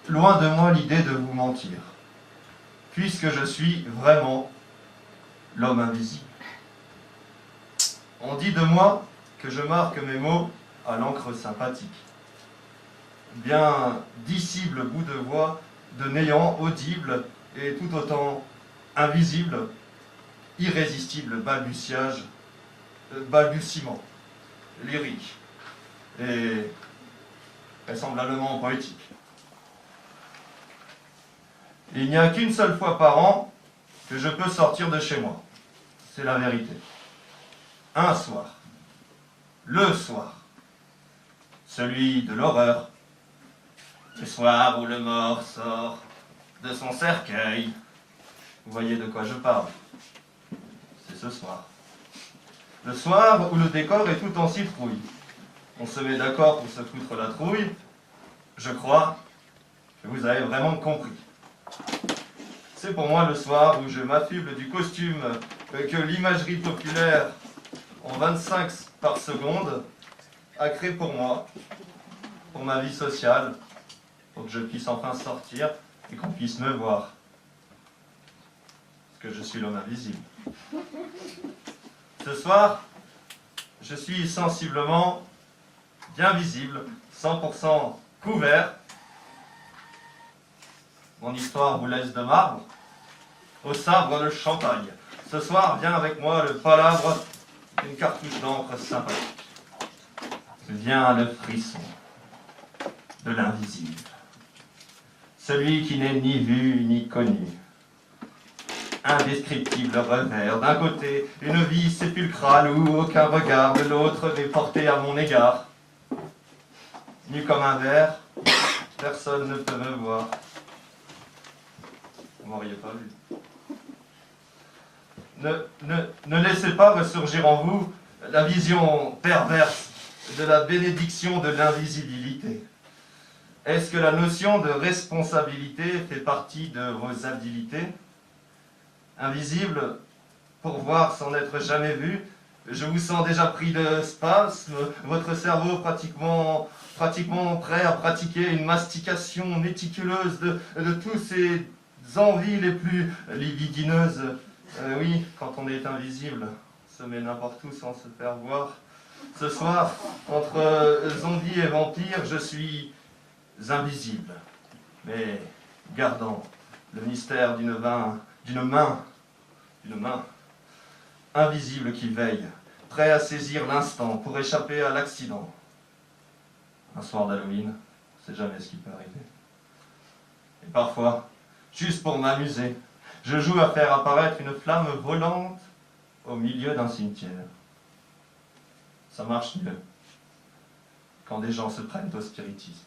loin de moi l'idée de vous mentir, puisque je suis vraiment l'homme invisible. On dit de moi que je marque mes mots à l'encre sympathique. Bien dissible bout de voix, de néant audible et tout autant invisible, irrésistible balbutiement, lyrique et vraisemblablement poétique. Il n'y a qu'une seule fois par an que je peux sortir de chez moi. C'est la vérité. Un soir. Le soir. Celui de l'horreur. Le soir où le mort sort de son cercueil. Vous voyez de quoi je parle. C'est ce soir. Le soir où le décor est tout en citrouille. On se met d'accord pour se foutre la trouille. Je crois que vous avez vraiment compris. C'est pour moi le soir où je m'affuble du costume que l'imagerie populaire, en 25 par seconde, a créé pour moi, pour ma vie sociale, pour que je puisse enfin sortir et qu'on puisse me voir. Parce que je suis l'homme invisible. Ce soir, je suis sensiblement bien visible, 100% couvert. Mon histoire vous laisse de marbre, au sabre le champagne. Ce soir vient avec moi le palabre d'une cartouche d'encre sympathique. Vient le frisson de l'invisible, celui qui n'est ni vu ni connu. Indescriptible revers, d'un côté une vie sépulcrale où aucun regard de l'autre n'est porté à mon égard. Nu comme un verre, personne ne peut me voir. Vous m'auriez pas vu. Ne laissez pas ressurgir en vous la vision perverse de la bénédiction de l'invisibilité. Est-ce que la notion de responsabilité fait partie de vos habilités? Invisible, pour voir sans être jamais vu, je vous sens déjà pris de spasmes, votre cerveau pratiquement prêt à pratiquer une mastication méticuleuse de tous ces envies les plus libidineuses. Oui, quand on est invisible, se met n'importe où sans se faire voir. Ce soir, entre zombies et vampires, je suis invisible, mais gardant le mystère d'une main invisible qui veille, prêt à saisir l'instant pour échapper à l'accident. Un soir d'Halloween, on ne sait jamais ce qui peut arriver. Et parfois, juste pour m'amuser, je joue à faire apparaître une flamme volante au milieu d'un cimetière. Ça marche mieux quand des gens se prennent au spiritisme.